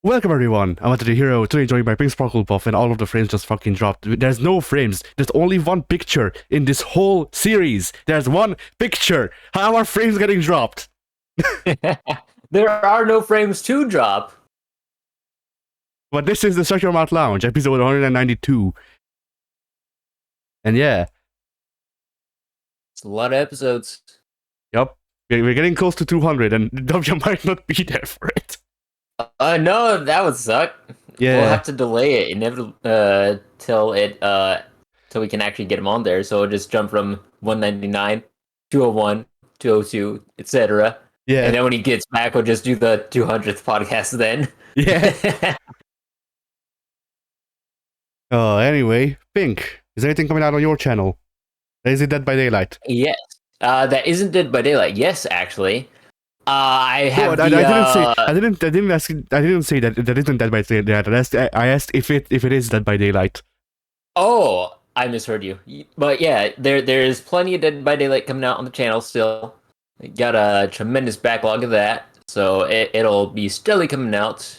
Welcome everyone, I'm Anthony Hero, today joined by Pink Sparkle Puff, and all of the frames just fucking dropped. There's no frames, there's only one picture in this whole series. There's one picture! How are frames getting dropped? There are no frames to drop. But this is the Shut Your Mouth Lounge, episode 192. And yeah. It's a lot of episodes. Yup. We're getting close to 200, and W might not be there for it. No, that would suck. Yeah. We'll have to delay it inevitably till we can actually get him on there. So it'll just jump from 199, 201, 202, etc. Yeah. And then when he gets back, we'll just do the 200th podcast then. Yeah. Anyway, Pink, is there anything coming out on your channel? Is it Dead by Daylight? Yes. That isn't Dead by Daylight. Yes, actually. I have. No, I didn't say that isn't Dead by Daylight. I asked if it is Dead by Daylight. Oh, I misheard you. But yeah, there's plenty of Dead by Daylight coming out on the channel still. Got a tremendous backlog of that, so it'll be steadily coming out.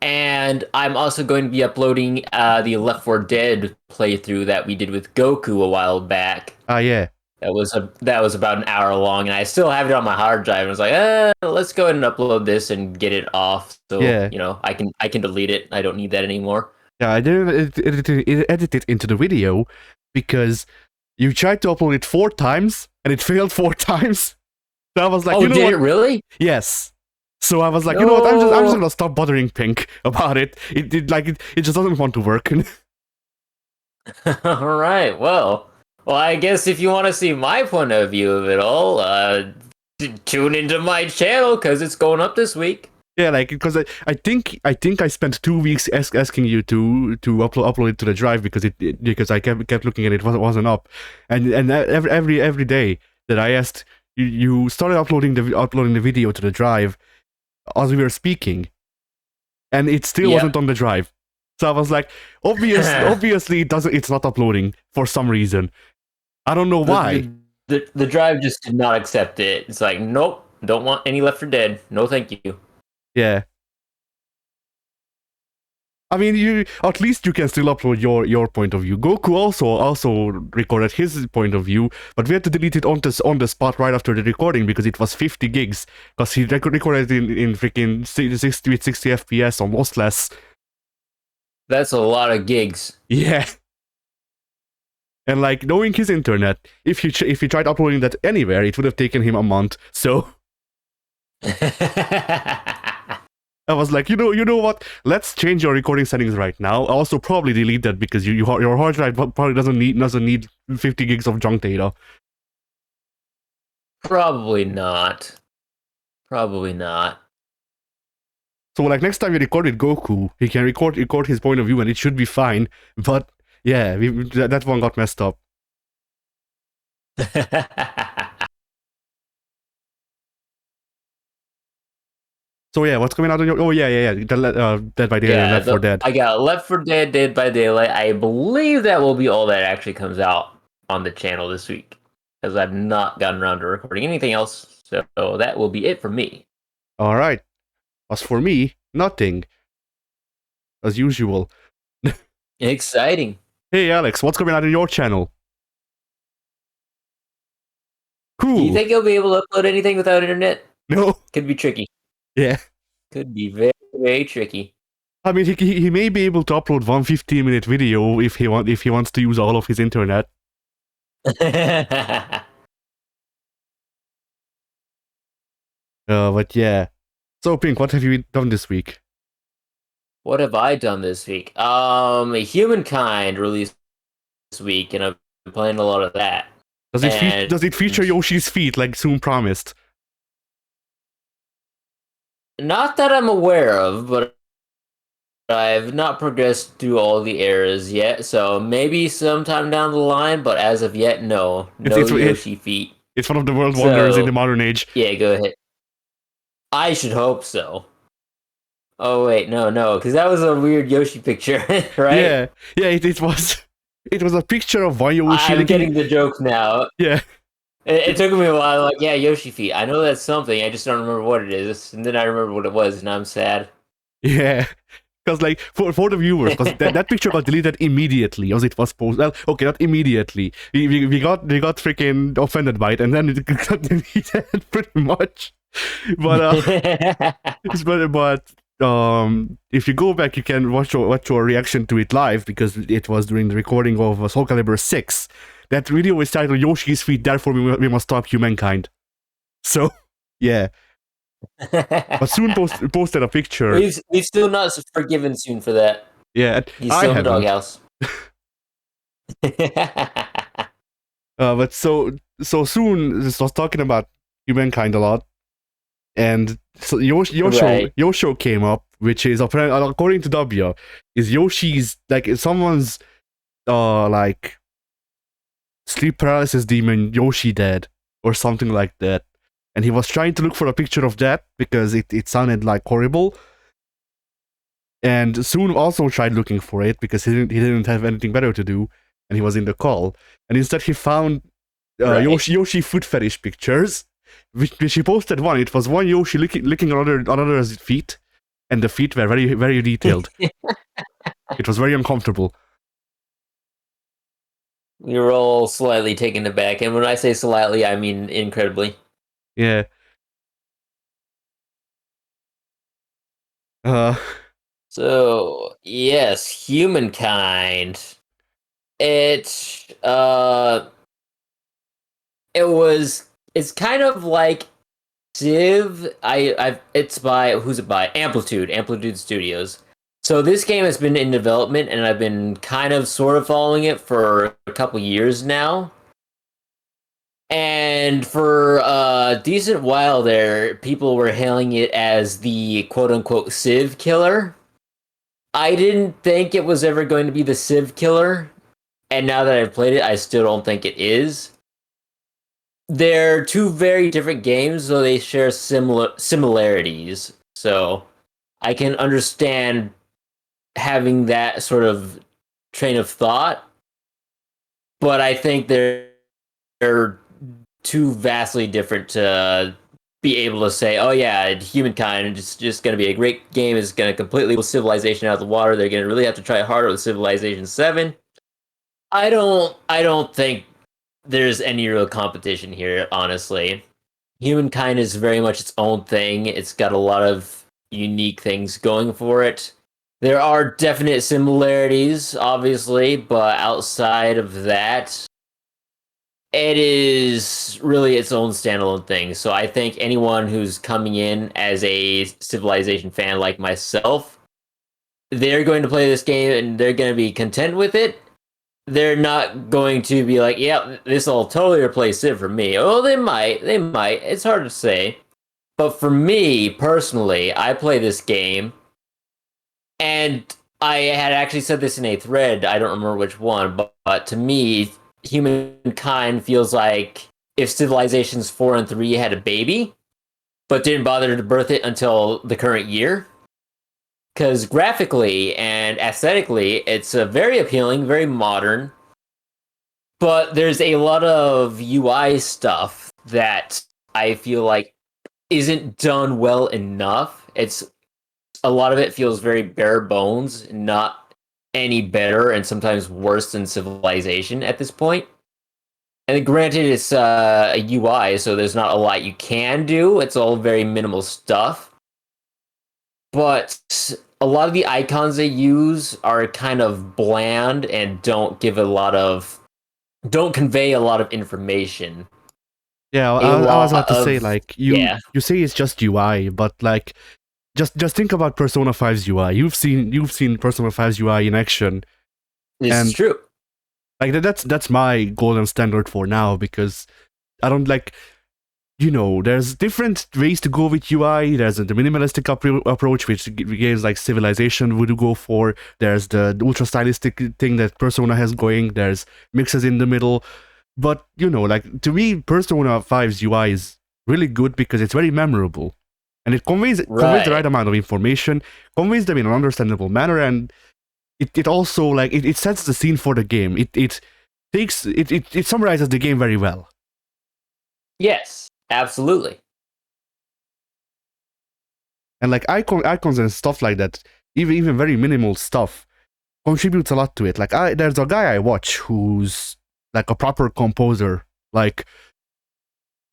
And I'm also going to be uploading the Left 4 Dead playthrough that we did with Goku a while back. Yeah. That was about an hour long, and I still have it on my hard drive. And I was like, let's go ahead and upload this and get it off. So I can delete it. I don't need that anymore. Yeah, I didn't edit it into the video because you tried to upload it 4 times and it failed 4 times. So I was like, did it really? Yes. So I was like, no. You know what? I'm just gonna stop bothering Pink about it. It just doesn't want to work. All right. Well, I guess if you want to see my point of view of it all, tune into my channel because it's going up this week. Yeah, because I think I spent 2 weeks asking you to upload it to the drive because I kept looking at it, wasn't up, and every day that I asked you started uploading the video to the drive as we were speaking, and it still wasn't on the drive. So I was like, obviously it's not uploading for some reason. I don't know why. The drive just did not accept it. It's like, nope, don't want any Left 4 Dead. No, thank you. Yeah. I mean, at least you can still upload your point of view. Goku also recorded his point of view, but we had to delete it on the spot right after the recording because it was 50 gigs. Because he recorded in freaking 60 FPS, almost less. That's a lot of gigs. Yeah. And knowing his internet, if he tried uploading that anywhere, it would have taken him a month. So I was like, you know what? Let's change your recording settings right now. I'll also probably delete that because your hard drive probably doesn't need 50 gigs of junk data. Probably not. Probably not. So next time you record with Goku, he can record his point of view and it should be fine. But yeah, that one got messed up. So yeah, what's coming out on your? Oh yeah. Dead by Daylight, Left 4 Dead. I got Left 4 Dead, Dead by Daylight. I believe that will be all that actually comes out on the channel this week, because I've not gotten around to recording anything else. So that will be it for me. All right. As for me, nothing. As usual. Exciting. Hey Alex, what's coming out on your channel? Cool. Do you think you'll be able to upload anything without internet? No. Could be tricky. Yeah. Could be very, very tricky. I mean, he may be able to upload one 15-minute video if he wants to use all of his internet. But yeah. So Pink, what have you done this week? What have I done this week? Humankind released this week, and I've been playing a lot of that. Does it feature Yoshi's feet like Zoom promised? Not that I'm aware of, but I've not progressed through all the eras yet, so maybe sometime down the line, but as of yet, no. No Yoshi feet. It's one of the world wonders in the modern age. Yeah, go ahead. I should hope so. Oh wait, no, because that was a weird Yoshi picture, right? Yeah, it was. It was a picture of one Yoshi. I'm getting the joke now. Yeah. It took me a while, Yoshi feet. I know that's something, I just don't remember what it is. And then I remember what it was, and I'm sad. Yeah. Because like for the viewers, because that picture got deleted immediately as it was posted. Well, okay, not immediately. We got freaking offended by it, and then it got deleted pretty much. But if you go back, you can watch our reaction to it live because it was during the recording of Soul Calibur 6. That video is titled Yoshi's Feet, therefore we must stop humankind. So yeah, but soon posted a picture. we've still not forgiven Soon for that. Yeah, He's I still in the haven't. doghouse. But so soon this was talking about humankind a lot, and so Right. Yosho came up, which is apparently according to W, is Yoshi's like someone's like sleep paralysis demon Yoshi dead or something like that, and he was trying to look for a picture of that because it sounded like horrible. And Soon also tried looking for it because he didn't have anything better to do, and he was in the call. And instead, he found Right. Yoshi foot fetish pictures, which he posted one. It was one Yoshi licking another's feet, and the feet were very very detailed. It was very uncomfortable. We were all slightly taken aback, and when I say slightly, I mean incredibly. Yeah. Uh. So yes, humankind. It it was it's kind of like Civ. It's by who's it by? Amplitude Studios. So this game has been in development, and I've been kind of sort of following it for a couple years now. And for a decent while there, people were hailing it as the quote unquote Civ killer. I didn't think it was ever going to be the Civ killer, and now that I've played it, I still don't think it is. They're two very different games, though they share similarities. So I can understand having that sort of train of thought, but I think they're too vastly different to be able to say, oh yeah, Humankind is just going to be a great game. It's going to completely blow Civilization out of the water. They're going to really have to try harder with Civilization 7. I don't think there's any real competition here, honestly. Humankind is very much its own thing. It's got a lot of unique things going for it. There are definite similarities, obviously, but outside of that, it is really its own standalone thing. So I think anyone who's coming in as a Civilization fan like myself, they're going to play this game and they're going to be content with it. They're not going to be like, yeah, this will totally replace it for me. Oh, they might. They might. It's hard to say. But for me personally, I play this game, and I had actually said this in a thread. I don't remember which one, but to me, humankind feels like if Civilizations 4 and 3 had a baby, but didn't bother to birth it until the current year. Because graphically and aesthetically, it's very appealing, very modern, but there's a lot of UI stuff that I feel like isn't done well enough. It's a lot of it feels very bare bones, not any better, and sometimes worse than Civilization at this point. And granted, it's a UI, so there's not a lot you can do. It's all very minimal stuff. But a lot of the icons they use are kind of bland and don't convey a lot of information. Yeah, A I was about lot to say of like yeah, you say it's just UI, but like just think about Persona 5's UI. You've seen Persona 5's UI in action, this is and true. like that's my golden standard for now because I don't like there's different ways to go with UI. There's the minimalistic approach, which games like Civilization would go for. There's the ultra stylistic thing that Persona has going. There's mixes in the middle. But like to me, Persona 5's UI is really good because it's very memorable, and it conveys the right Right. amount of information, conveys them in an understandable manner, and it also like it sets the scene for the game. It summarizes the game very well. Yes, absolutely. and like icons and stuff like that, even very minimal stuff contributes a lot to it. Like there's a guy I watch who's like a proper composer. Like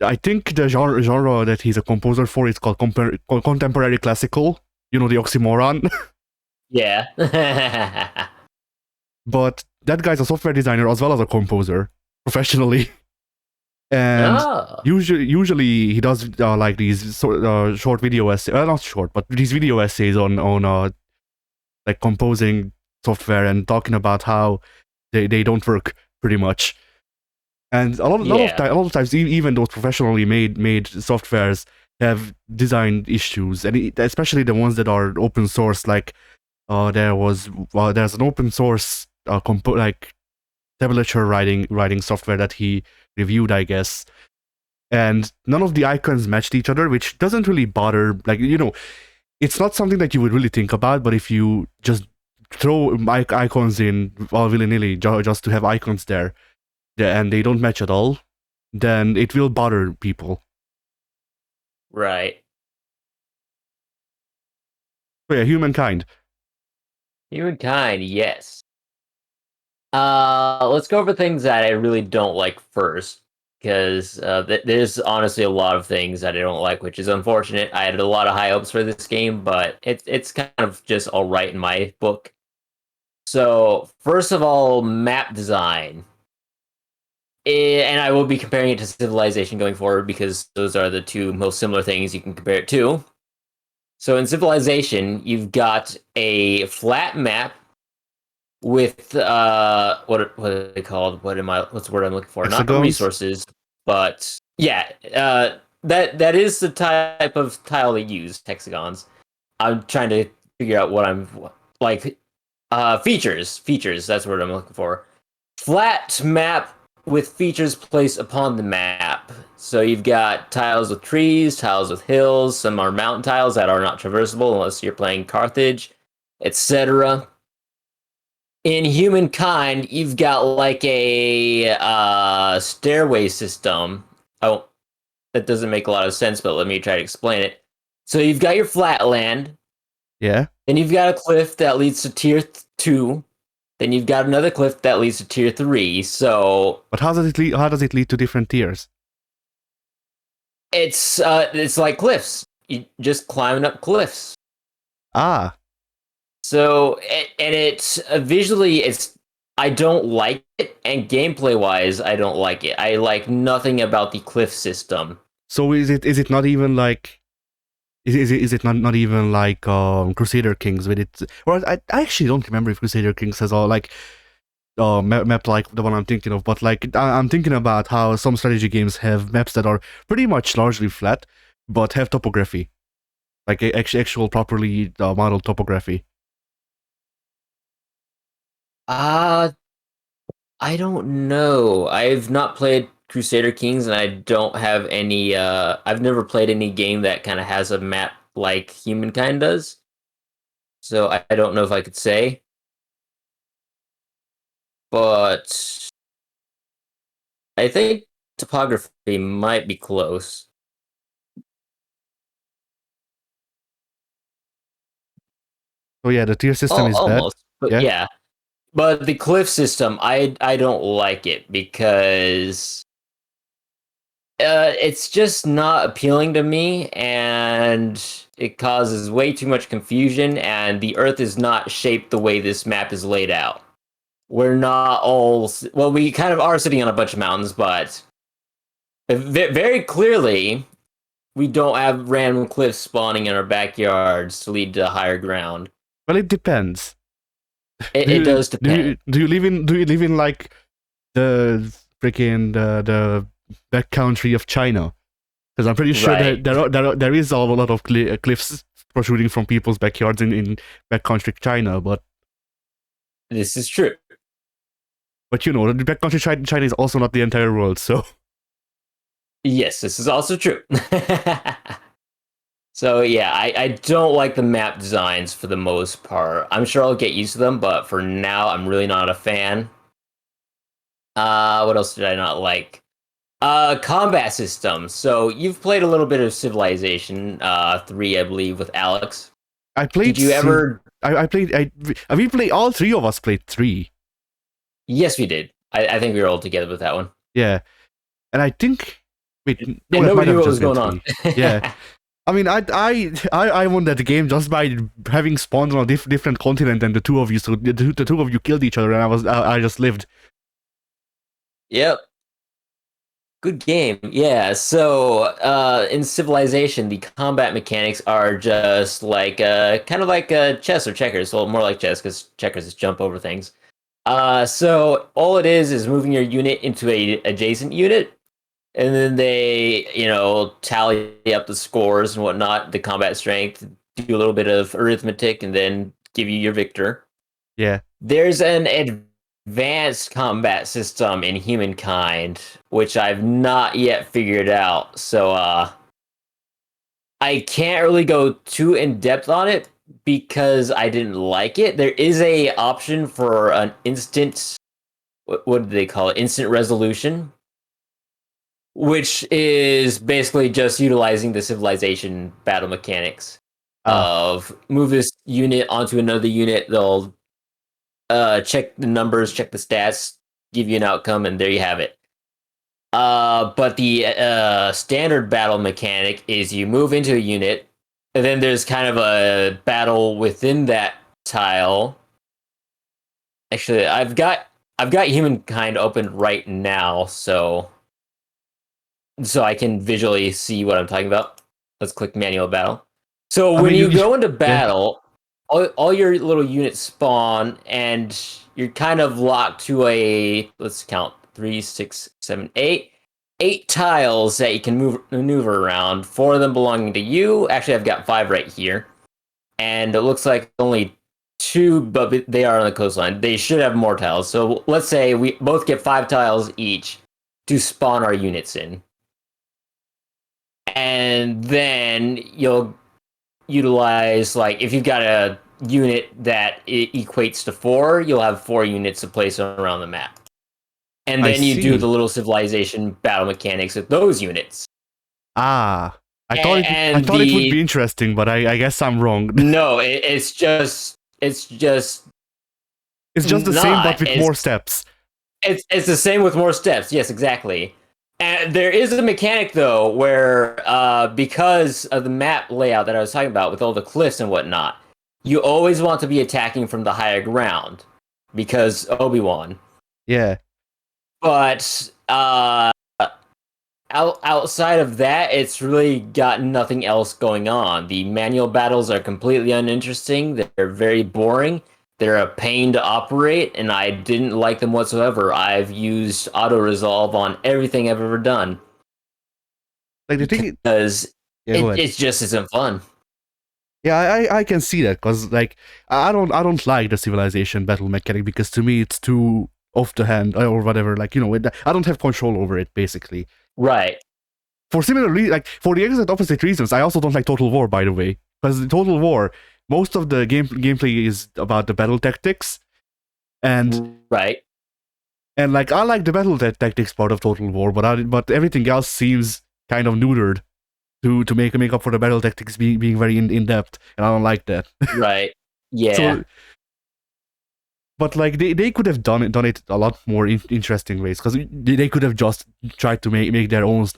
I think the genre that he's a composer for is called contemporary classical. You know, the oxymoron. Yeah. But that guy's a software designer as well as a composer professionally. And Oh. usually he does like these short video essays, not short, but these video essays on like composing software and talking about how they don't work pretty much. And Yeah. a lot of times, even those professionally made softwares have design issues, and especially the ones that are open source. Like there's an open source like temperature writing software that he reviewed, I guess, and none of the icons matched each other, which doesn't really bother. Like, you know, it's not something that you would really think about, but if you just throw icons in all willy nilly just to have icons there, and they don't match at all, then it will bother people. Right. So yeah, humankind. Humankind, yes. Let's go over things that I really don't like first, because there's honestly a lot of things that I don't like, which is unfortunate. I had a lot of high hopes for this game, but it's kind of just all right in my book. So first of all, map design. And I will be comparing it to Civilization going forward because those are the two most similar things you can compare it to. So in Civilization, you've got a flat map with what are they called? What's the word I'm looking for? Not Hexagons. resources, but yeah, that is the type of tile they use, hexagons. I'm trying to figure out what I'm like. Features. That's what I'm looking for. Flat map with features placed upon the map. So you've got tiles with trees, tiles with hills. Some are mountain tiles that are not traversable unless you're playing Carthage, etc. In humankind, you've got like a stairway system. Oh, that doesn't make a lot of sense, but let me try to explain it. So you've got your flat land, Yeah, then you've got a cliff that leads to tier 2, then you've got another cliff that leads to tier 3. So but how does it lead to different tiers? it's like cliffs. You just climbing up cliffs. Ah, So and it's visually it's I don't like it, and gameplay wise I don't like it. I like nothing about the cliff system. so is it not even like is it not even like Crusader Kings with it? Or I actually don't remember if Crusader Kings has all like map like the one I'm thinking of, but like I'm thinking about how some strategy games have maps that are pretty much largely flat, but have topography, like actual properly modeled topography. Uh I don't know. I've not played Crusader Kings, and I don't have any. I've never played any game that kind of has a map like Humankind does. So I don't know if I could say, but I think topography might be close. So yeah, the tier system Oh, is bad. almost. But Yeah, yeah. But the cliff system, I don't like it because it's just not appealing to me, and it causes way too much confusion. And the Earth is not shaped the way this map is laid out. We're not all well. We kind of are sitting on a bunch of mountains, but very clearly we don't have random cliffs spawning in our backyards to lead to higher ground. well, it depends. It, Do it you does depend. do you live in like the freaking the back country of China? Because I'm pretty sure that Right. there is a lot of cliffs protruding from people's backyards in backcountry China, This is true. but you know the backcountry China is also not the entire world. So Yes, this is also true. So yeah, I don't like the map designs for the most part. I'm sure I'll get used to them, but for now, I'm really not a fan. What else did I not like? Combat system. So you've played a little bit of Civilization 3, I believe, with Alex. I played. Did you ever? I played. We played. All three of us played three. Yes, we did. I think we were all together with that one. Yeah, and I think. Wait, no, And that might nobody knew have what just was been going on. three. Yeah, I mean, I won that game just by having spawned on a different continent than the two of you. So the two of you killed each other, and I just lived. Yep. Good game. Yeah. So, in Civilization, the combat mechanics are just like kind of like chess or checkers. Well, more like chess because checkers is jump over things. So all it is moving your unit into a adjacent unit, and then they, tally up the scores and whatnot, the combat strength, do a little bit of arithmetic, and then give you your victor. Yeah, There's an advanced combat system in Humankind, which I've not yet figured out. So I can't really go too in depth on it because I didn't like it. There is a option for an instant, what do they call it? Instant resolution, which is basically just utilizing the Civilization battle mechanics ah, of move this unit onto another unit. They'll check the numbers, check the stats, give you an outcome, and there you have it. But the standard battle mechanic is you move into a unit, and then there's kind of a battle within that tile. Actually, I've got Humankind open right now, so I can visually see what I'm talking about. Let's click manual battle. So I when mean, you go into yeah, battle, all your little units spawn, and you're kind of locked to a, let's count, 3, 6, 7, 8 tiles that you can maneuver around. 4 of them belonging to you. Actually, I've got 5 right here, and it looks like only 2, but they are on the coastline. They should have more tiles. So let's say we both get 5 tiles each to spawn our units in, and then you'll utilize, like, if you've got a unit that equates to 4, you'll have 4 units to place around the map, and I then you do the see. little Civilization battle mechanics with those units. Ah, I And thought it would the be interesting, but I guess I'm wrong. no, it's just It's just the same, not. but with more steps. It's the same with more steps. Yes, exactly. And there is a mechanic though where because of the map layout that I was talking about with all the cliffs and whatnot, you always want to be attacking from the higher ground because Obi-Wan. Yeah, But outside of that, it's really got nothing else going on. The manual battles are completely uninteresting. They're very boring. They're a pain to operate, and I didn't like them whatsoever. I've used auto resolve on everything I've ever done like the thing. because Yeah, go ahead. it just isn't fun. Yeah, I can see that because like I don't like the civilization battle mechanic because to me it's too off the hand or whatever. Like I don't have control over it basically. Right, For similar like for the exact opposite reasons, I also don't like Total War, by the way, because in Total War most of the gameplay is about the battle tactics, and right, like I like the battle tactics part of Total War, but everything else seems kind of neutered to make up for the battle tactics being very in depth, and I don't like that. right. Yeah, So, but like they could have done it a lot more interesting ways because they could have just tried to make their own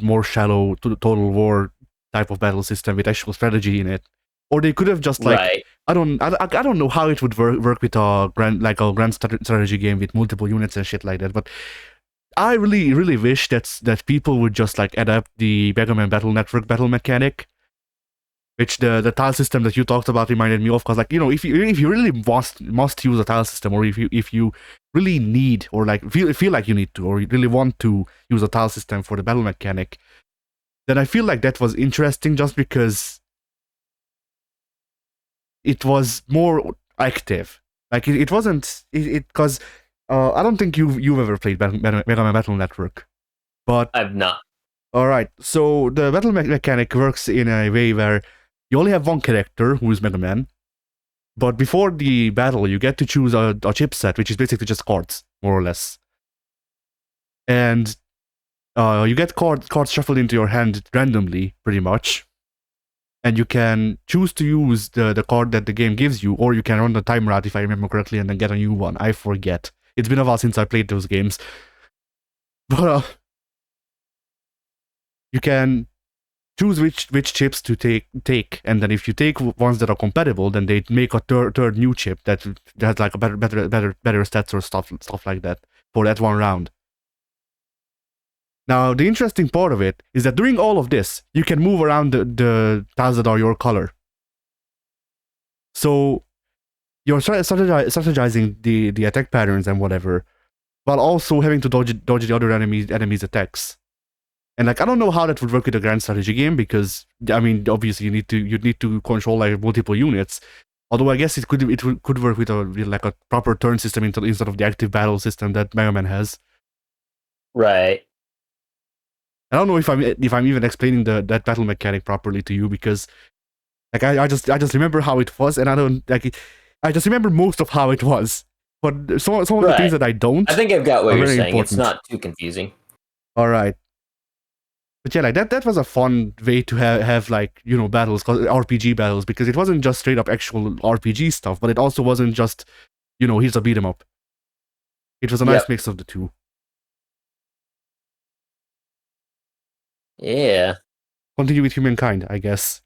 more shallow Total War type of battle system with actual strategy in it, or they could have just like right, I don't know how it would work with a grand strategy game with multiple units and shit like that, but I really wish that people would just like adapt the Mega Man Battle Network battle mechanic, which the tile system that you talked about reminded me of. Because like if you really must use a tile system, or if you really need or like feel like you need to, or you really want to use a tile system for the battle mechanic, then I feel like that was interesting just because it was more active. Like it wasn't it because I don't think you've ever played Mega Man Battle Network, but I've not. all right. So the battle mechanic works in a way where you only have one character who is Mega Man, but before the battle, you get to choose a chipset, which is basically just cards, more or less. And you get cards shuffled into your hand randomly, pretty much, and you can choose to use the card that the game gives you, or you can run the timer out if I remember correctly, and then get a new one. I forget. It's been a while since I played those games, but you can choose which chips to take, and then if you take ones that are compatible, then they make a third new chip that has like a better stats or stuff like that for that one round. Now, the interesting part of it is that during all of this, you can move around the tiles that are your color. So you're strategizing the attack patterns and whatever, while also having to dodge the other enemies' attacks. And like I don't know how that would work with a grand strategy game, because I mean obviously you need to control like multiple units. Although I guess it could work with like a proper turn system instead of the active battle system that Mega Man has. Right. I don't know if I'm even explaining that battle mechanic properly to you, because like I just remember how it was, and I don't like I just remember most of how it was. But some of the things that I don't, I think I've got what are you're very saying. important. It's not too confusing. All right. But yeah, like that was a fun way to have like, you know, battles, RPG battles, because it wasn't just straight up actual RPG stuff, but it also wasn't just, you know, here's a beat 'em up. It was a nice mix of the two. Yeah. Continue with Humankind, I guess.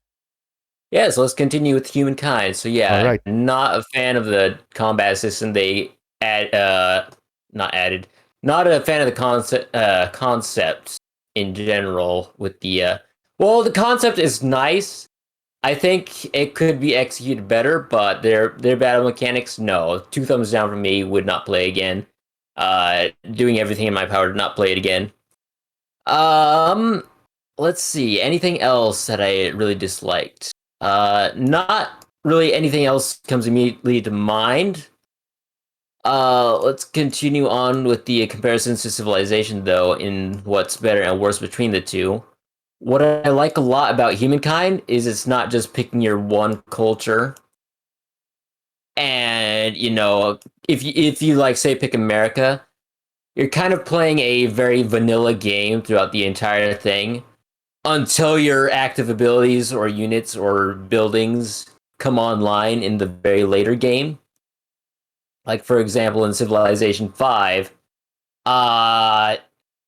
Yeah, so let's continue with Humankind. So yeah, All right. not a fan of the combat system they not added. Not a fan of the concept in general with the well, the concept is nice. I think it could be executed better, but their battle mechanics, no. 2 thumbs down from me, would not play again. Doing everything in my power to not play it again. Let's see. Anything else that I really disliked? Not really anything else comes immediately to mind. Let's continue on with the comparisons to Civilization, though, in what's better and worse between the two. What I like a lot about Humankind is it's not just picking your one culture. And, you know, if you like, say, pick America, you're kind of playing a very vanilla game throughout the entire thing until your active abilities or units or buildings come online in the very later game. Like, for example, in Civilization 5,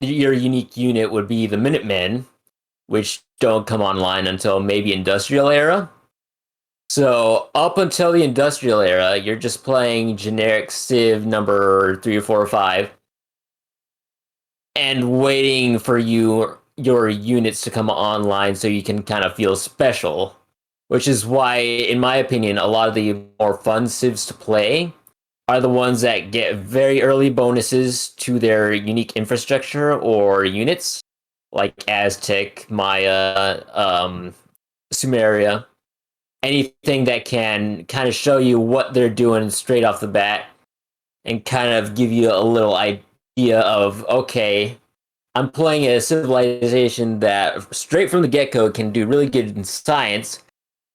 your unique unit would be the Minutemen, which don't come online until maybe Industrial Era. So, up until the Industrial Era, you're just playing generic Civ number 3 or 4 or 5 and waiting for your units to come online so you can kind of feel special. Which is why, in my opinion, a lot of the more fun civs to play are the ones that get very early bonuses to their unique infrastructure or units, like Aztec, Maya, Sumeria. Anything that can kind of show you what they're doing straight off the bat and kind of give you a little idea of, okay, I'm playing a civilization that straight from the get-go can do really good in science.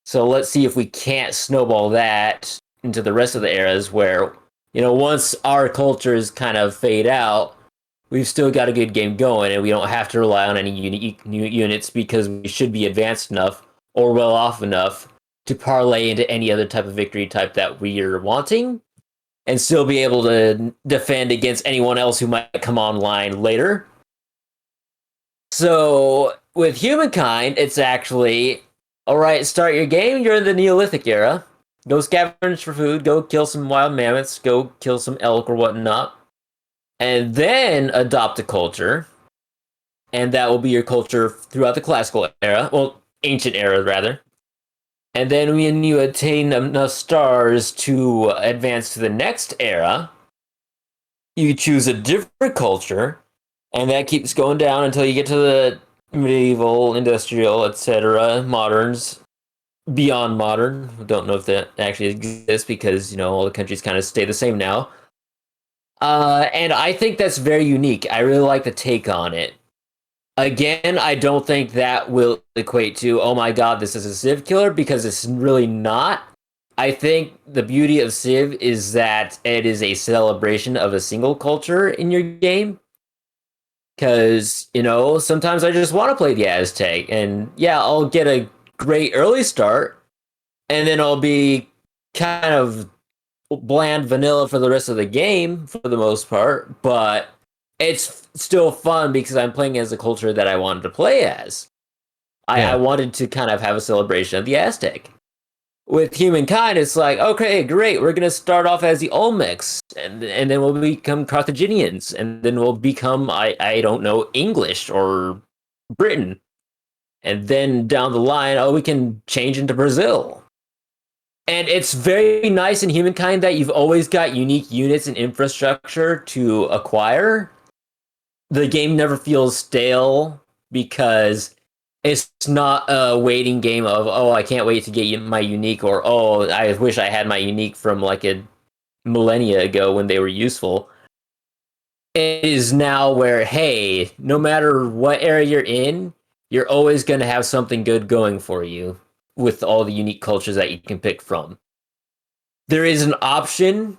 So let's see if we can't snowball that into the rest of the eras where, you know, once our cultures kind of fade out, we've still got a good game going and we don't have to rely on any unique new units because we should be advanced enough or well off enough to parlay into any other type of victory type that we're wanting and still be able to defend against anyone else who might come online later. So with Humankind, it's actually, all right, start your game. You're in the Neolithic era. Go scavenge for food. Go kill some wild mammoths. Go kill some elk or whatnot. And then adopt a culture. And that will be your culture throughout the classical era. Well, ancient era, rather. And then when you attain enough stars to advance to the next era, you choose a different culture. And that keeps going down until you get to the medieval, industrial, etc., moderns, beyond modern. I don't know if that actually exists because, you know, all the countries kind of stay the same now. And I think that's very unique. I really like the take on it. Again, I don't think that will equate to, oh my god, this is a Civ killer, because it's really not. I think the beauty of Civ is that it is a celebration of a single culture in your game. because sometimes I just want to play the Aztec, and yeah, I'll get a great early start, and then I'll be kind of bland vanilla for the rest of the game for the most part, but it's still fun because I'm playing as a culture that I wanted to play as. I Yeah. wanted to kind of have a celebration of the Aztec. With humankind, it's like, okay, great, we're gonna start off as the Olmecs, and then we'll become Carthaginians, and then we'll become I don't know, English or Britain, and then down the line, oh, we can change into Brazil. And it's very nice in humankind that you've always got unique units and infrastructure to acquire. The game never feels stale because it's not a waiting game of, oh, I can't wait to get my unique, or oh, I wish I had my unique from like a millennia ago when they were useful. It is now where, hey, no matter what area you're in, you're always going to have something good going for you with all the unique cultures that you can pick from. There is an option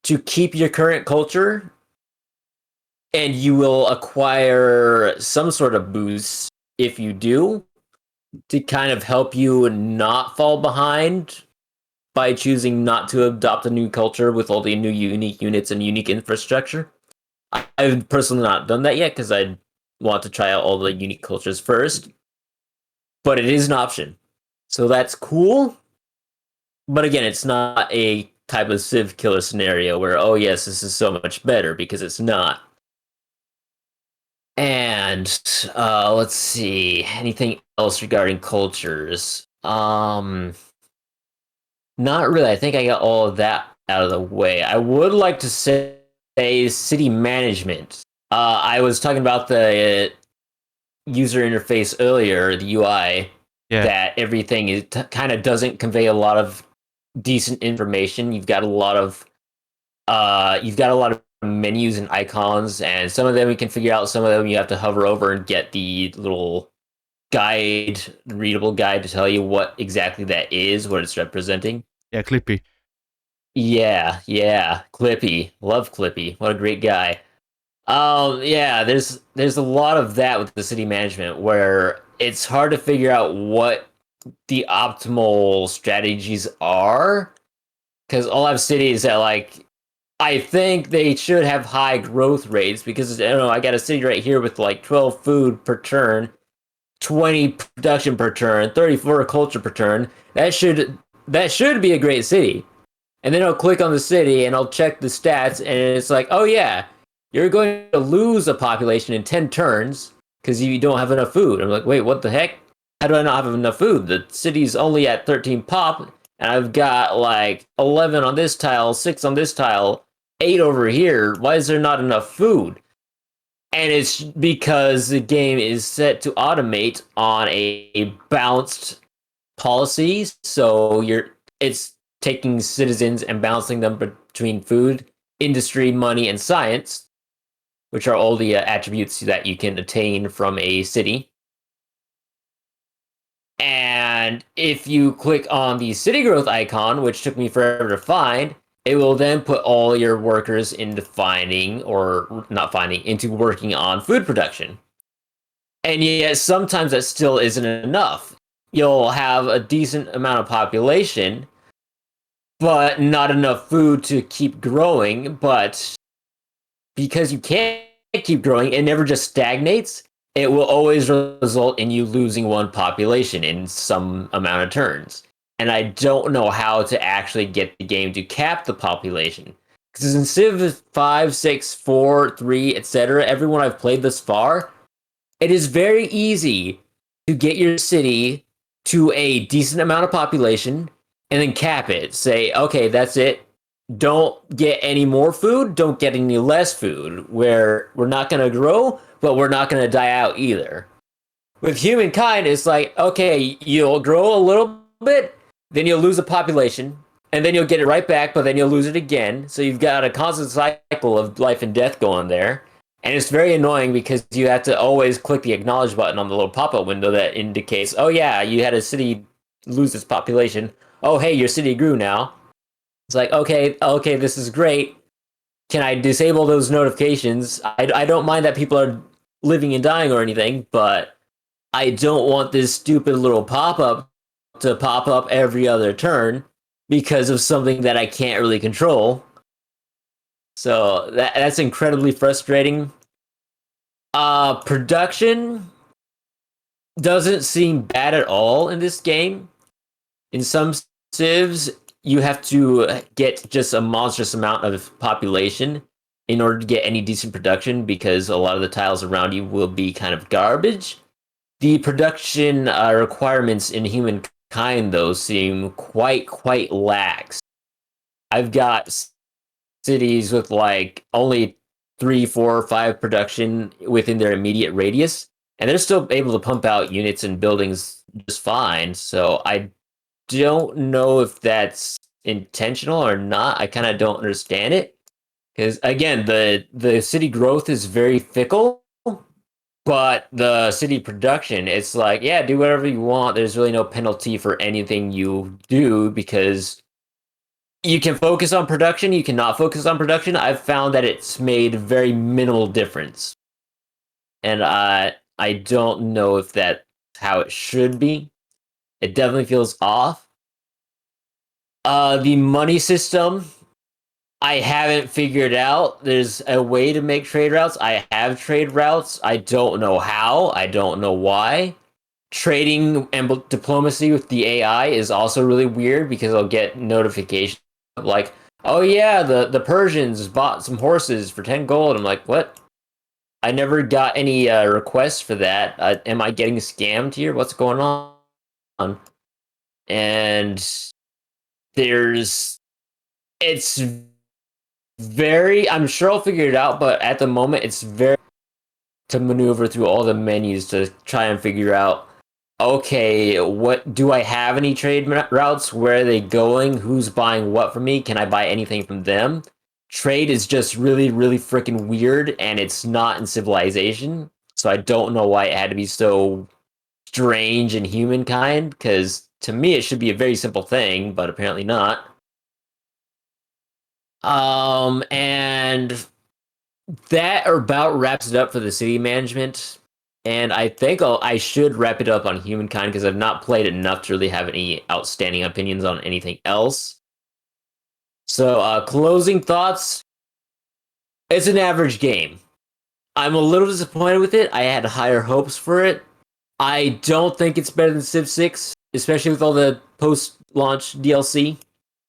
to keep your current culture, and you will acquire some sort of boost if you do, to kind of help you not fall behind by choosing not to adopt a new culture with all the new unique units and unique infrastructure. I've personally not done that yet because I want to try out all the unique cultures first, but it is an option. So that's cool. But again, it's not a type of Civ killer scenario where, oh, yes, this is so much better, because it's not. And let's see, anything else regarding cultures? Not really. I think I got all of that out of the way. I would like to say city management. I was talking about the user interface earlier, the UI, Yeah. that everything is kind of doesn't convey a lot of decent information. You've got a lot of menus and icons, and some of them you can figure out, some of them you have to hover over and get the little guide, readable guide, to tell you what exactly that is, what it's representing. Yeah, Clippy. Yeah, Clippy. Love Clippy. What a great guy. Yeah, there's a lot of that with the city management where it's hard to figure out what the optimal strategies are, because all I've cities that, like, I think they should have high growth rates, because I don't know, I got a city right here with like 12 food per turn, 20 production per turn, 34 culture per turn. That should be a great city. And then I'll click on the city and I'll check the stats, and it's like, oh yeah, you're going to lose a population in 10 turns because you don't have enough food. I'm like, wait, what the heck? How do I not have enough food? The city's only at 13 pop, and I've got like 11 on this tile, 6 on this tile, 8 over here. Why is there not enough food? And it's because the game is set to automate on a balanced policy. So it's taking citizens and balancing them between food, industry, money, and science, which are all the attributes that you can attain from a city. And if you click on the city growth icon, which took me forever to find, it will then put all your workers into finding, or not finding, into working on food production. And yet sometimes that still isn't enough. You'll have a decent amount of population, but not enough food to keep growing. But because you can't keep growing, it never just stagnates. It will always result in you losing one population in some amount of turns. And I don't know how to actually get the game to cap the population. Because in Civ 5, 6, 4, 3, etc., everyone I've played thus far, it is very easy to get your city to a decent amount of population and then cap it. Say, okay, that's it. Don't get any more food, don't get any less food, where we're not going to grow, but we're not going to die out either. With humankind, it's like, okay, you'll grow a little bit, then you'll lose a population, and then you'll get it right back, but then you'll lose it again. So you've got a constant cycle of life and death going there. And it's very annoying because you have to always click the acknowledge button on the little pop-up window that indicates, oh yeah, you had a city lose its population. Oh hey, your city grew now. It's like, okay, this is great. Can I disable those notifications? I don't mind that people are living and dying or anything, but I don't want this stupid little pop up to pop up every other turn because of something that I can't really control. So that's incredibly frustrating. Production doesn't seem bad at all in this game. In some civs, you have to get just a monstrous amount of population in order to get any decent production because a lot of the tiles around you will be kind of garbage. The production requirements in humankind, though, seem quite lax. I've got cities with like only 3, 4, 5 production within their immediate radius, and they're still able to pump out units and buildings just fine. So I don't know if that's intentional or not. I kind of don't understand it because again, the city growth is very fickle, but the city production, it's like, yeah, do whatever you want. There's really no penalty for anything you do because you can focus on production, you cannot focus on production. I've found that it's made very minimal difference. And I don't know if that's how it should be. It definitely feels off. The money system, I haven't figured out. There's a way to make trade routes. I have trade routes. I don't know how. I don't know why. Trading and diplomacy with the AI is also really weird because I'll get notifications like, oh yeah, the Persians bought some horses for 10 gold. I'm like, what? I never got any requests for that. Am I getting scammed here? What's going on? And there's, it's very, I'm sure I'll figure it out, but at the moment, it's very to maneuver through all the menus to try and figure out, okay, what do I have any trade routes? Where are they going? Who's buying what from me? Can I buy anything from them? Trade is just really freaking weird, and it's not in Civilization. So I don't know why it had to be so strange in Humankind, because to me it should be a very simple thing, but apparently not. And that about wraps it up for the city management. And I think I should wrap it up on Humankind because I've not played enough to really have any outstanding opinions on anything else. So, closing thoughts. It's an average game. I'm a little disappointed with it. I had higher hopes for it. I don't think it's better than Civ 6, especially with all the post launch DLC.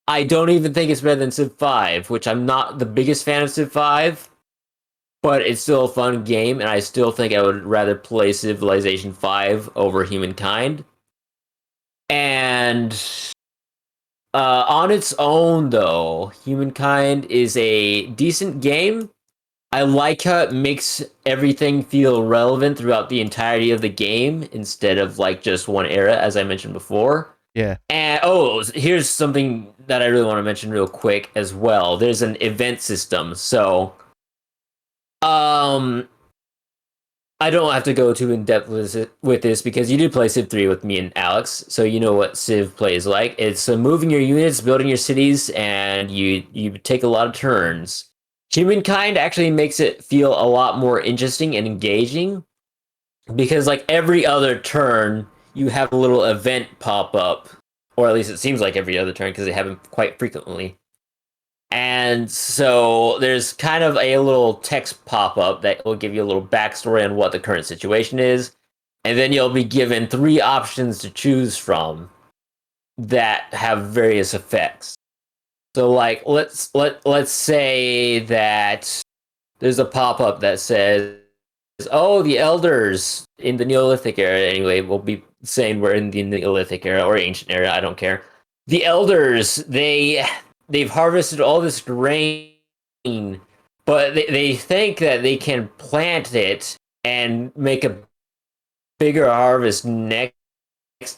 I don't even think it's better than Civ 5, which I'm not the biggest fan of Civ 5, but it's still a fun game, and I still think I would rather play Civilization 5 over Humankind. And on its own, though, Humankind is a decent game. I like how it makes everything feel relevant throughout the entirety of the game instead of like just one era, as I mentioned before. Yeah. And oh, here's something that I really want to mention real quick as well. There's an event system. So, um, I don't have to go too in depth with this because you did play Civ 3 with me and Alex, so you know what Civ plays like. It's moving your units, building your cities, and you take a lot of turns. Humankind actually makes it feel a lot more interesting and engaging because like every other turn, you have a little event pop up, or at least it seems like every other turn because they happen quite frequently. And so there's kind of a little text pop up that will give you a little backstory on what the current situation is. And then you'll be given 3 options to choose from that have various effects. So like let's say that there's a pop up that says, "Oh, the elders in the Neolithic era." Anyway, we'll be saying we're in the Neolithic era or ancient era. I don't care. The elders, they've harvested all this grain, but they think that they can plant it and make a bigger harvest next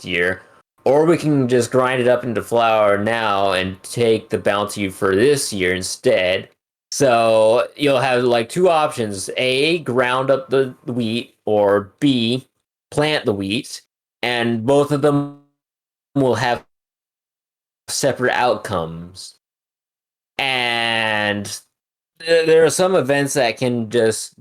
year, or we can just grind it up into flour now and take the bounty for this year instead. So you'll have like 2 options: A, ground up the wheat, or B, plant the wheat, and both of them will have separate outcomes. And there are some events that can just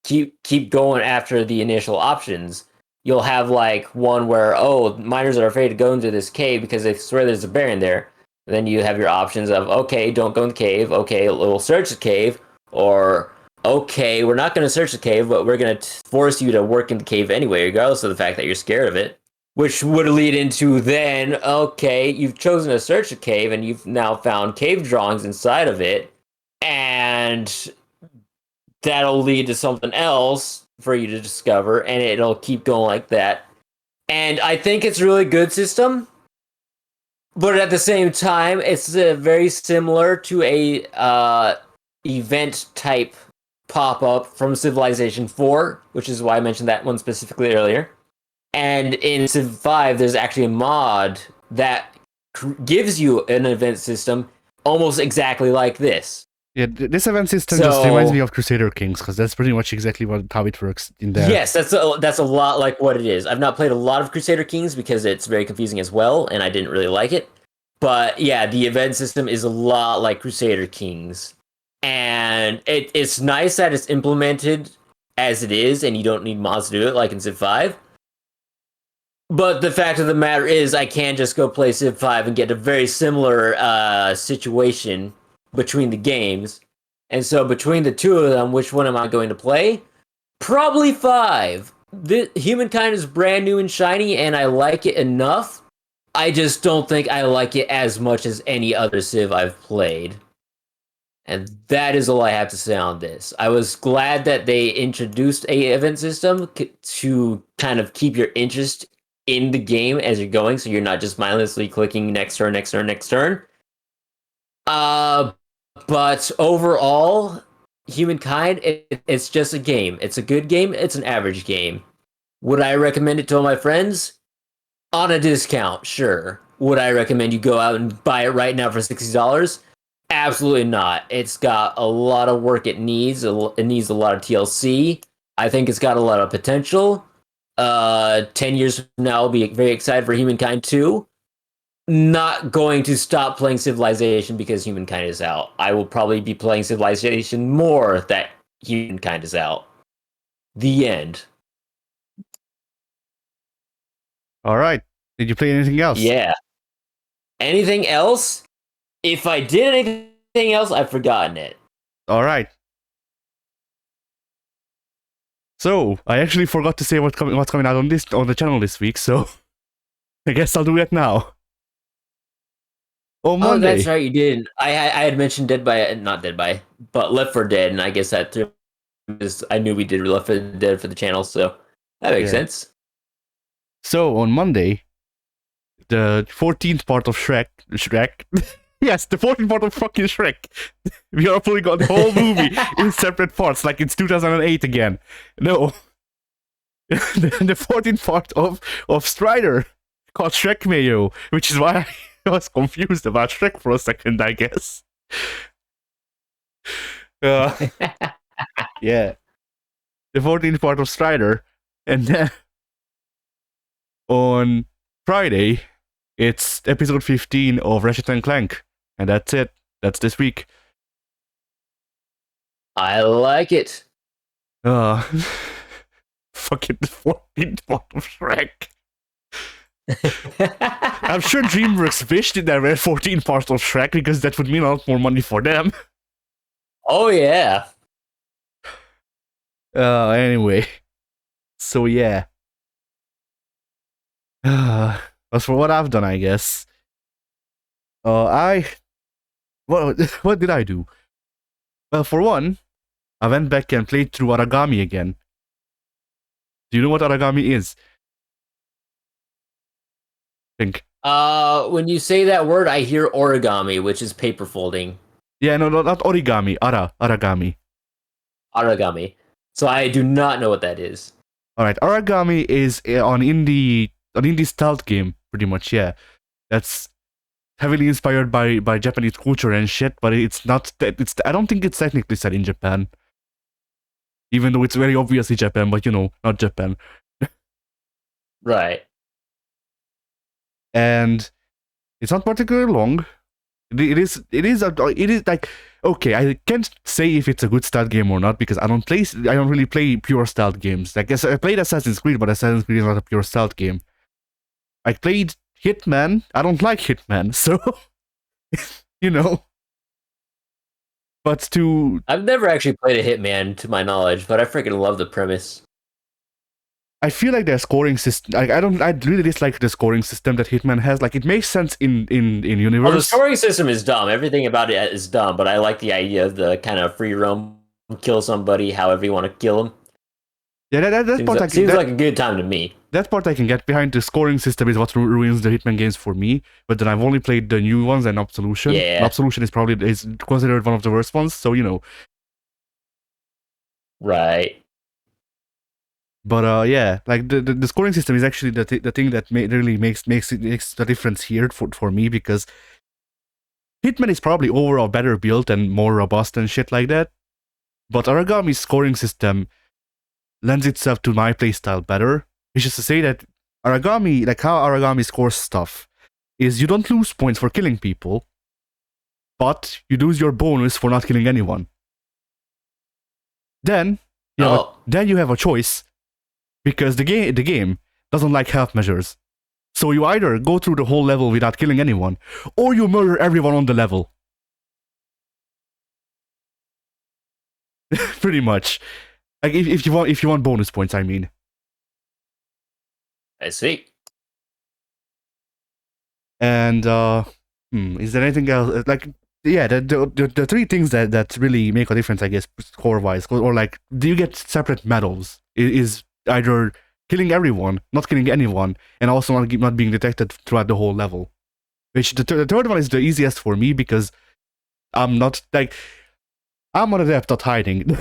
keep going after the initial options, you'll have like one where miners are afraid to go into this cave because they swear there's a bear in there. And then you have your options of okay, don't go in the cave. Okay, we'll search the cave, or okay, we're not going to search the cave, but we're going to force you to work in the cave anyway, regardless of the fact that you're scared of it. Which would lead into then, okay, you've chosen to search a cave and you've now found cave drawings inside of it, and that'll lead to something else for you to discover, and it'll keep going like that. And I think it's a really good system, but at the same time, it's very similar to a event type pop up from Civilization 4, which is why I mentioned that one specifically earlier. And in Civ 5, there's actually a mod that gives you an event system almost exactly like this. Yeah, this event system just reminds me of Crusader Kings, because that's pretty much exactly how it works in there. Yes, that's a lot like what it is. I've not played a lot of Crusader Kings because it's very confusing as well, and I didn't really like it. But yeah, the event system is a lot like Crusader Kings. And it's nice that it's implemented as it is, and you don't need mods to do it like in Civ 5. But the fact of the matter is, I can just go play Civ 5 and get a very similar situation between the games. And so between the two of them, which one am I going to play? Probably 5. Humankind is brand new and shiny, and I like it enough. I just don't think I like it as much as any other Civ I've played. And that is all I have to say on this. I was glad that they introduced a event system to kind of keep your interest in the game as you're going, so you're not just mindlessly clicking next turn, next turn, next turn. But overall, Humankind, it's just a game. It's a good game. It's an average game. Would I recommend it to all my friends? On a discount, sure. Would I recommend you go out and buy it right now for $60? Absolutely not. It's got a lot of work it needs. It needs a lot of TLC. I think it's got a lot of potential. 10 years from now, I'll be very excited for Humankind 2. Not going to stop playing Civilization because Humankind is out. I will probably be playing Civilization more that Humankind is out. The end. All right. Did you play anything else? Yeah. Anything else? If I did anything else, I've forgotten it. All right. So I actually forgot to say what's coming out on the channel this week. So I guess I'll do it now. On Monday. Oh, that's right, you did. I had mentioned not Dead by, but Left 4 Dead, and I guess that threw because I knew we did Left 4 Dead for the channel, so that makes sense. So on Monday, the 14th part of Shrek. Yes, the 14th part of fucking Shrek. We are pulling out the whole movie in separate parts, like it's 2008 again. No. The 14th part of Strider, called Shrek Mayo, which is why I was confused about Shrek for a second, I guess. Yeah. The 14th part of Strider, and then on Friday, it's episode 15 of Ratchet & Clank. And that's it. That's this week. I like it. Fucking the 14th part of Shrek. I'm sure DreamWorks wished there were 14 parts of Shrek because that would mean a lot more money for them. Oh, yeah. Anyway. So, yeah. As for what I've done, I guess. What did I do? Well, for one, I went back and played through Origami again. Do you know what Origami is? Think. When you say that word, I hear origami, which is paper folding. Yeah, no, not origami. Origami. Origami. So I do not know what that is. Alright, Origami is an indie stealth game, pretty much, yeah. That's heavily inspired by Japanese culture and shit, but it's not. I don't think it's technically set in Japan, even though it's very obviously Japan, but not Japan. Right. And it's not particularly long. It is like, okay, I can't say if it's a good stealth game or not because I don't really play pure stealth games. Like, I played Assassin's Creed, but Assassin's Creed is not a pure stealth game. I played Hitman. I don't like Hitman, so you know. But I've never actually played a Hitman to my knowledge, but I freaking love the premise. I feel like their scoring system. I really dislike the scoring system that Hitman has. Like, it makes sense in Well, the universe. scoring system is dumb. Everything about it is dumb, but I like the idea of the kind of free roam, kill somebody however you want to kill them. Yeah, that Seems, part like, seems like a good time to me. That part I can get behind. The scoring system is what ruins the Hitman games for me. But then I've only played the new ones and Absolution. Yeah. And Absolution is considered one of the worst ones. So, you know. Right. But yeah, like the scoring system is actually the thing that really makes the difference here for me, because Hitman is probably overall better built and more robust and shit like that. But Origami's scoring system lends itself to my playstyle better. Which is to say that Origami, like how Origami scores stuff, is you don't lose points for killing people, but you lose your bonus for not killing anyone. Then you have a choice, because the game doesn't like half measures. So you either go through the whole level without killing anyone, or you murder everyone on the level. Pretty much. Like, if you want bonus points, I mean. I see. And is there anything else? Like, yeah, the three things that really make a difference, I guess, score wise, or like, do you get separate medals? Is either killing everyone, not killing anyone, and also not being detected throughout the whole level. Which the third one is the easiest for me, because I'm not adept at hiding,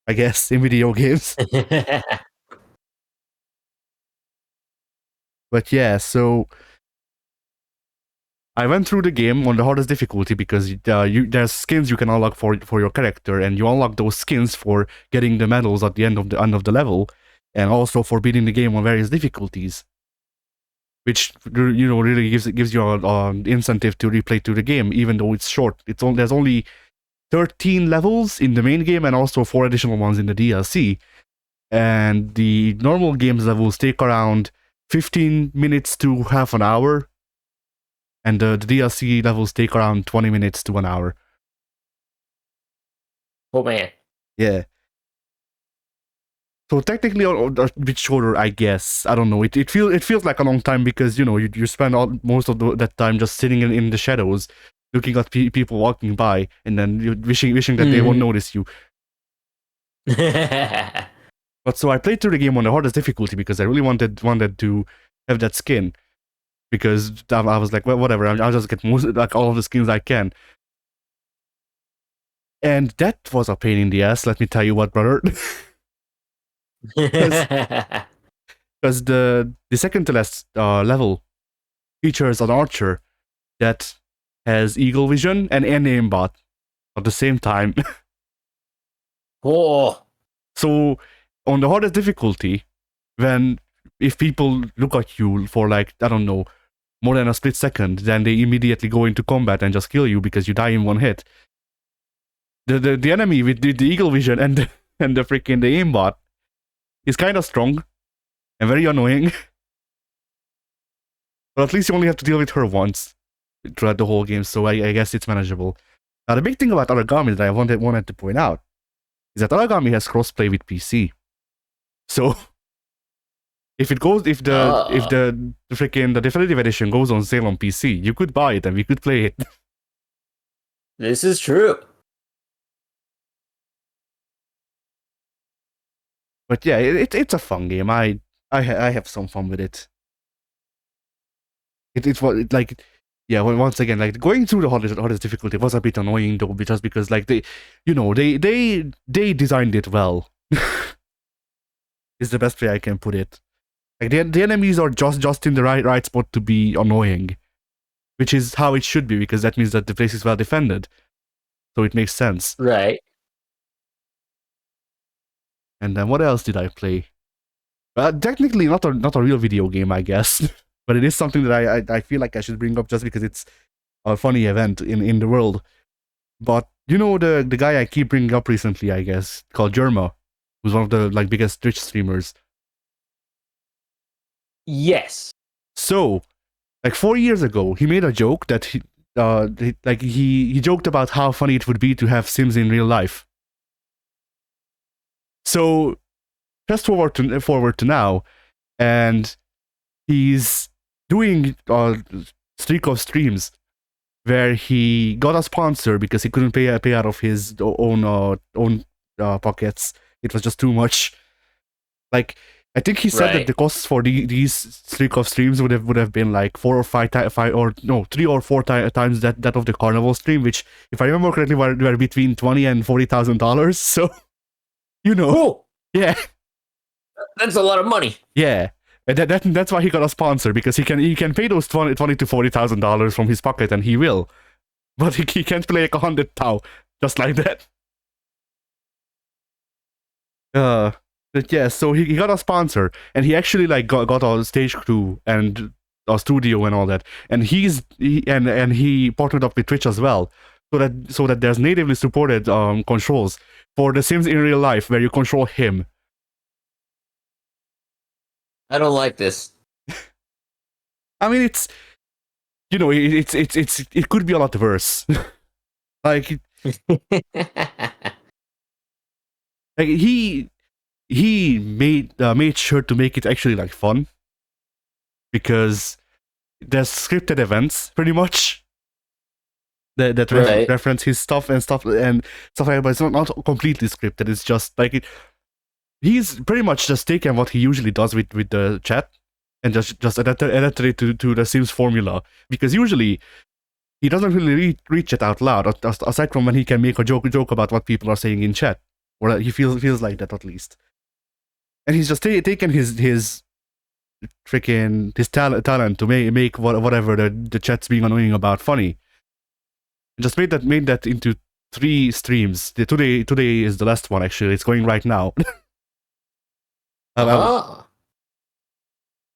I guess, in video games. But yeah, so I went through the game on the hardest difficulty because there's skins you can unlock for your character, and you unlock those skins for getting the medals at the end of the level, and also for beating the game on various difficulties, which, you know, really gives you an incentive to replay through the game, even though it's short. There's only 13 levels in the main game and also 4 additional ones in the DLC, and the normal games levels take around 15 minutes to half an hour, and the DLC levels take around 20 minutes to an hour. Oh man. Yeah. So technically a bit shorter, I guess. I don't know. It feels like a long time, because, you know, you spend most of that time just sitting in the shadows, looking at people walking by, and then you're wishing that they won't notice you. But so I played through the game on the hardest difficulty because I really wanted to have that skin, because I was like, well, whatever, I'll just get all of the skins I can. And that was a pain in the ass, let me tell you what, brother. Because the second to last level features an archer that has eagle vision and an aimbot at the same time. Oh. So on the hardest difficulty, if people look at you for, like, I don't know, more than a split second, then they immediately go into combat and just kill you because you die in one hit. The enemy with the eagle vision and the aimbot is kind of strong and very annoying. But at least you only have to deal with her once throughout the whole game, so I guess it's manageable. Now, the big thing about Origami that I wanted to point out is that Origami has crossplay with PC. So if the definitive edition goes on sale on PC, you could buy it and we could play it. This is true. But yeah, it's a fun game. I have some fun with it. It's what, like, yeah. Once again, like, going through the hardest difficulty was a bit annoying though, just because, like, they designed it well. Is the best way I can put it. Like, the enemies are just in the right spot to be annoying, which is how it should be, because that means that the place is well defended. So it makes sense. Right. And then what else did I play? Technically not a real video game, I guess, but it is something that I feel like I should bring up just because it's funny event in the world. But you know the guy I keep bringing up recently, I guess, called Jerma, who's one of the like biggest Twitch streamers. Yes. So, like 4 years ago, he made a joke that he joked about how funny it would be to have Sims in real life. So, fast forward to now, and he's doing a streak of streams where he got a sponsor because he couldn't pay out of his own pockets. It was just too much. Like, I think he said that Right. the costs for these streak of streams would have been like 3 or 4 times that of the carnival stream, which, if I remember correctly, were between $20,000 and $40,000. So, Cool. yeah, That's a lot of money. yeah. And that's why he got a sponsor, because he can pay those $20,000 to $40,000 from his pocket, and he will, but he can't play like 100,000 just like that. But yeah, so he got a sponsor, and he actually like got a stage crew and a studio and all that, and he partnered up with Twitch as well, so that there's natively supported controls for the Sims in real life where you control him. I don't like this. I mean, it's it could be a lot worse. like he made sure to make it actually like fun, because there's scripted events pretty much that Right. reference his stuff and stuff like that, but it's not completely scripted. It's just like he's pretty much just taken what he usually does with the chat and just adapted it to the Sims formula, because usually he doesn't really reach it out loud, aside from when he can make a joke about what people are saying in chat, or he feels like that at least. And he's just taken his freaking his talent to make whatever the chat's being annoying about funny. And just made that into 3 streams. Today is the last one, actually. It's going right now. Ah.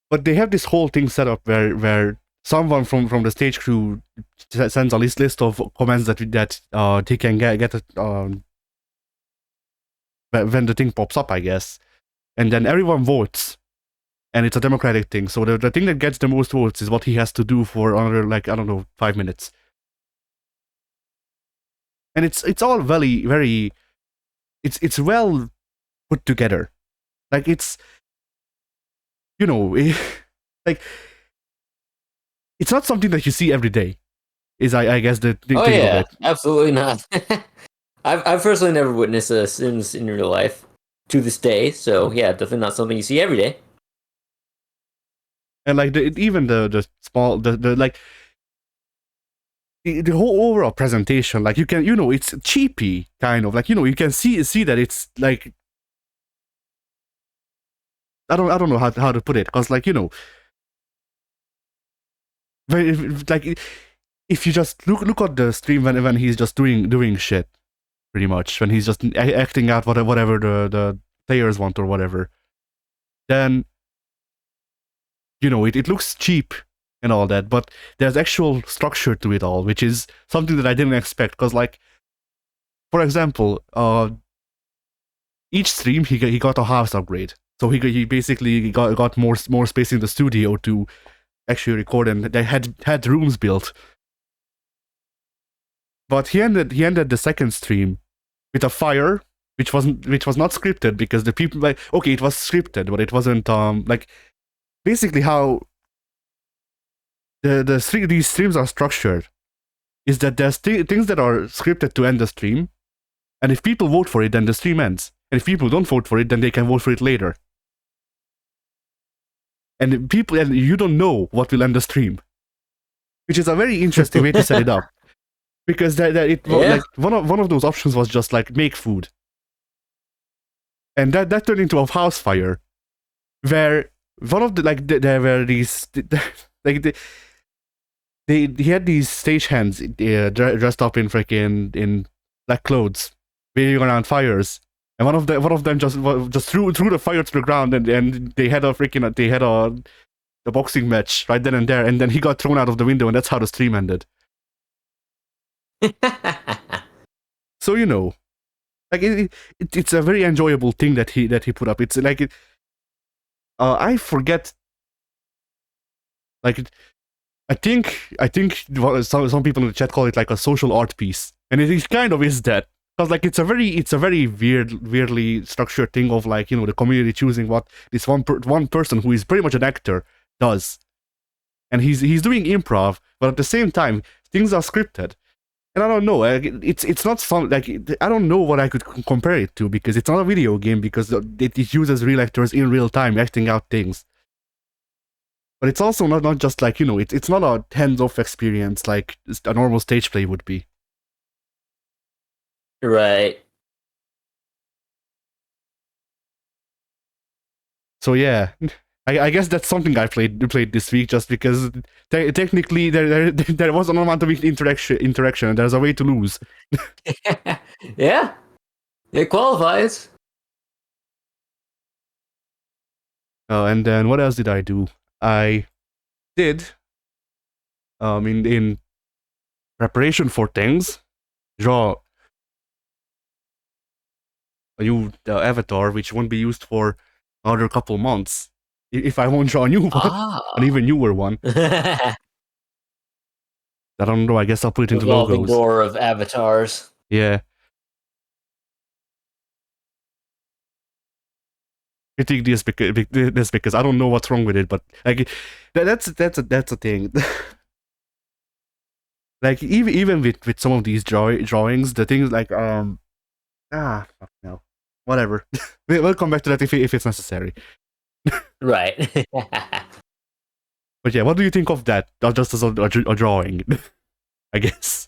But they have this whole thing set up where someone from the stage crew sends a list of comments that they can get when the thing pops up, I guess, and then everyone votes, and it's a democratic thing. So the thing that gets the most votes is what he has to do for another, like, I don't know, 5 minutes, and it's all very it's well put together. Like, it's like, it's not something that you see every day. Is I guess the thing of Yeah, it. absolutely not. I've personally never witnessed a Sims in real life to this day, so yeah, definitely not something you see every day. And like even the small the like the whole overall presentation, like, you can it's cheapy, kind of, like, you can see that it's like, I don't know how to put it, because, like, like, if you just look at the stream when he's just doing shit, pretty much, when he's just acting out whatever the players want or whatever, then it looks cheap and all that, but there's actual structure to it all, which is something that I didn't expect. Because, like, for example, each stream he got a house upgrade, so he basically got more space in the studio to actually record, and they had rooms built. But he ended the second stream with a fire, which was not scripted, because the people, like, okay, it was scripted, but it wasn't like, basically how these streams are structured is that there's things that are scripted to end the stream, and if people vote for it, then the stream ends. And if people don't vote for it, then they can vote for it later. And you don't know what will end the stream, which is a very interesting way to set it up. Because like, one of those options was just like make food, and that turned into a house fire, where one of the, like, there were these like he had these stagehands dressed up in black clothes, waving around fires, and one of them just threw the fire to the ground, and they had a boxing match right then and there, and then he got thrown out of the window, and that's how the stream ended. So like it's a very enjoyable thing that he put up. It's like I forget like I think some people in the chat call it like a social art piece, and it kind of is that, because like it's a very weirdly structured thing of like the community choosing what this one person who is pretty much an actor does, and he's doing improv, but at the same time things are scripted. And I don't know, it's not fun. Like I don't know what I could compare it to, because it's not a video game, because it uses real actors in real time acting out things. But it's also not just like it's not a hands-off experience like a normal stage play would be. Right. So yeah, I guess that's something I played this week, just because technically there was an amount of interaction, and there's a way to lose. Yeah, it qualifies. And then what else did I do? I did in preparation for things, draw a new avatar, which won't be used for another couple months if I won't draw a new one, an Ah. even newer one. I don't know. I guess I'll put it into Revolving logos. door of avatars. Yeah. Critique this because I don't know what's wrong with it, but like that's a thing. Like even with some of these drawings, the things like fuck no, whatever. We'll come back to that if it's necessary. Right. But yeah, what do you think of that? Just as a drawing, I guess.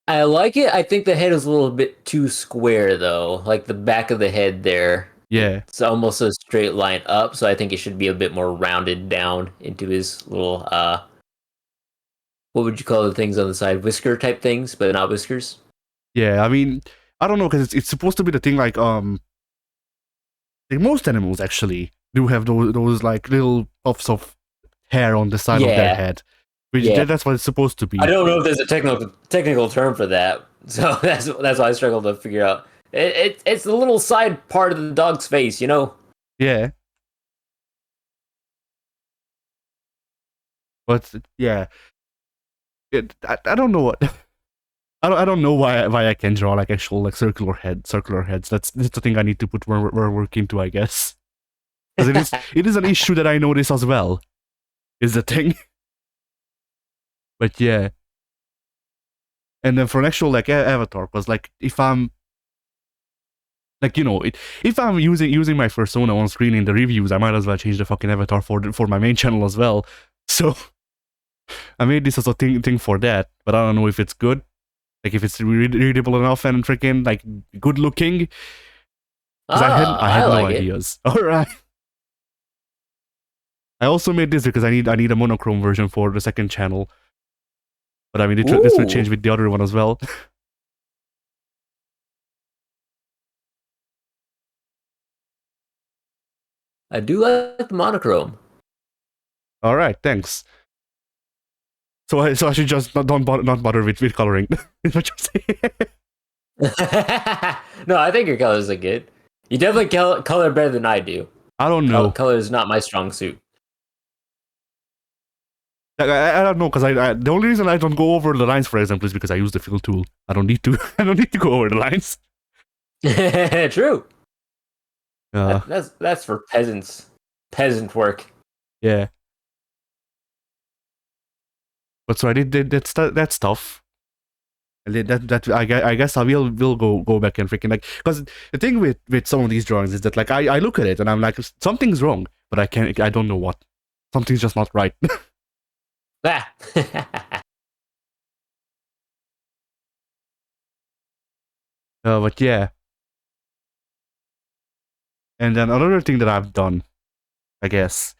I like it. I think the head is a little bit too square, though. Like the back of the head there. Yeah. It's almost a straight line up, so I think it should be a bit more rounded down into his little, what would you call the things on the side? Whisker type things, but not whiskers? Yeah, I mean, I don't know, because it's supposed to be the thing like most animals actually do have those like little puffs of hair on the side of their Yeah. head, which Yeah. that's what it's supposed to be. I don't know if there's a technical term for that, so that's why I struggle to figure out. It's the little side part of the dog's face, you know? Yeah, but yeah, I don't know what. I don't know why I can draw like actual like circular heads. That's the thing I need to put more work into, I guess. Because it is an issue that I notice as well. Is the thing. But yeah, and then for an actual like avatar, because like if I'm like if I'm using my persona on screen in the reviews, I might as well change the fucking avatar for my main channel as well. So I made this as a thing for that, but I don't know if it's good. Like if it's readable enough and freaking like good looking. Because I had no like ideas. All right. I also made this because I need a monochrome version for the second channel. But I mean, this will change with the other one as well. I do like the monochrome. All right, thanks. So I should just not bother with coloring. Is what you're saying? No, I think your colors look good. You definitely color better than I do. I don't know. Color is not my strong suit. Like, I don't know, because the only reason I don't go over the lines, for example, is because I use the fill tool. I don't need to. I don't need to go over the lines. True. Uh, That's for peasant work. Yeah. But so I did that stuff. That I guess I will go back and freaking like, because the thing with some of these drawings is that like I look at it and I'm like, something's wrong, but I don't know what. Something's just not right. Ah. But yeah. And then another thing that I've done, I guess,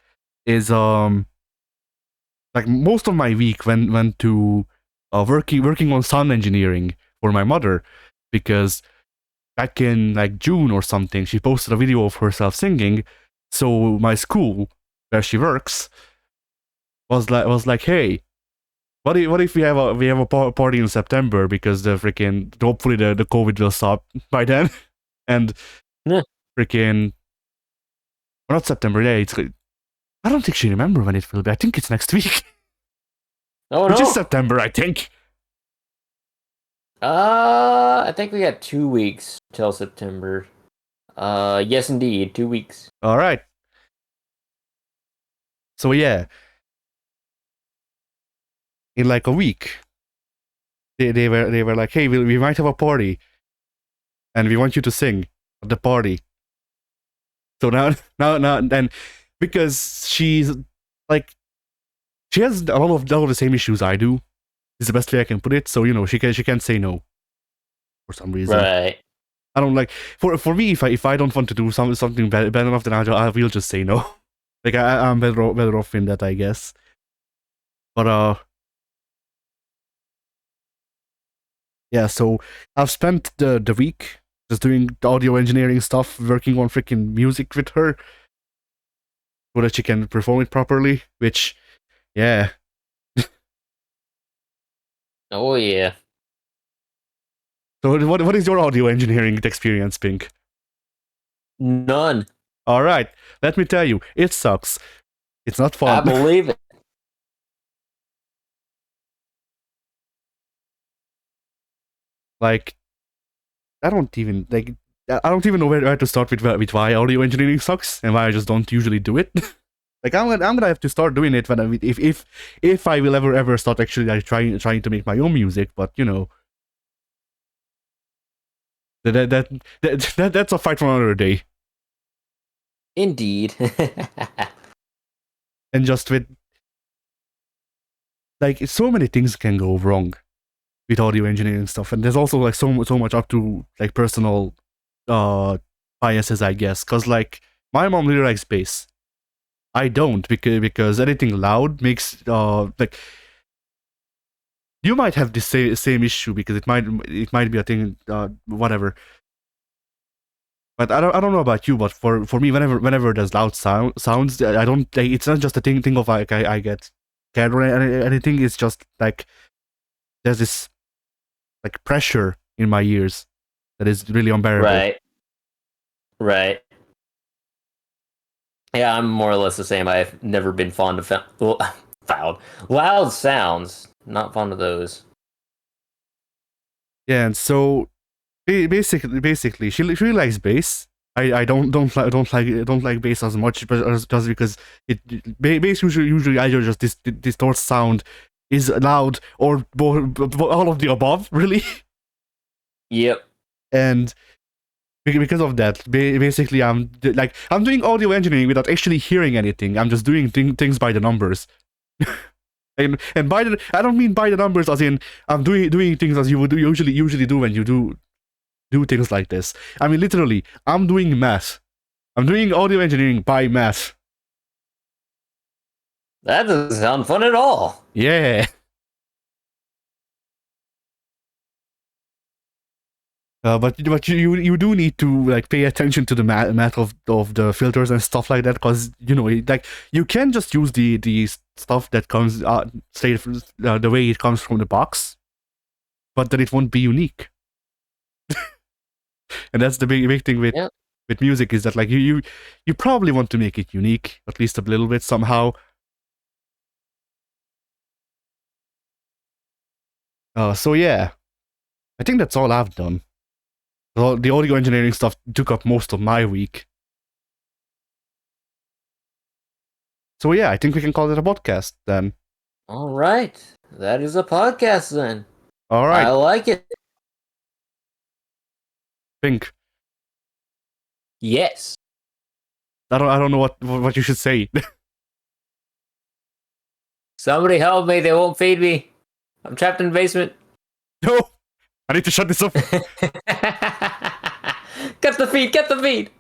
is like most of my week went to working on sound engineering for my mother, because back in like June or something, she posted a video of herself singing. So my school where she works was like, hey, What if we have a party in September because the freaking hopefully the COVID will stop by then, and Yeah. freaking well, not September. Yeah, it's I don't think she remember when it will be. I think it's next week, Oh which is no. September, I think. I think we got 2 weeks till September. Yes, indeed, 2 weeks. All right. So yeah, in like a week, they were like, hey, we might have a party, and we want you to sing at the party. So now, and because she's like, she has a lot of the same issues I do. Is the best way I can put it. So she can't say no for some reason. Right. I don't like for me if I don't want to do something bad enough, then I will just say no. Like I'm better off in that, I guess. But yeah. So I've spent the week just doing the audio engineering stuff, working on freaking music with her, so that she can perform it properly. Which, yeah. Oh yeah. So what is your audio engineering experience, Pink? None. All right, let me tell you, it sucks. It's not I fun. believe it. Like I don't even like. I don't even know where to start with why audio engineering sucks and why I just don't usually do it. Like I'm gonna have to start doing it when if I will ever start actually like trying to make my own music. But that's a fight for another day. Indeed. And just with like so many things can go wrong with audio engineering stuff, and there's also like so much up to like personal uh biases, I guess. Cause like my mom really likes bass. I don't because anything loud makes like you might have the same issue because it might be a thing whatever. But I don't know about you, but for me, whenever there's loud sounds, I don't like. It's not just a thing of like I get scared or anything. It's just like there's this like pressure in my ears that is really unbearable. Right. Right. Yeah, I'm more or less the same. I've never been fond of loud sounds. Not fond of those. Yeah, and so basically, she really likes bass. I don't like bass as much, but just because bass usually either just distorts sound, is loud, or all of the above, really. Yep. And because of that, basically, I'm doing audio engineering without actually hearing anything. I'm just doing things by the numbers. And by the I don't mean by the numbers as in I'm doing things as you would usually do when you do things like this. I mean literally, I'm doing math. I'm doing audio engineering by math. That doesn't sound fun at all. Yeah. But you do need to like pay attention to the math of the filters and stuff like that, because like you can just use the stuff that comes straight the way it comes from the box, but then it won't be unique. And that's the big thing with Yep. with music, is that like you probably want to make it unique, at least a little bit somehow. So yeah, I think that's all I've done. The audio engineering stuff took up most of my week. So yeah, I think we can call it a podcast then. All right. That is a podcast then. All I right, like it. Pink. Yes. I don't know what you should say. Somebody help me. They won't feed me. I'm trapped in the basement. No, I need to shut this off. Cut the feed. Cut the feed.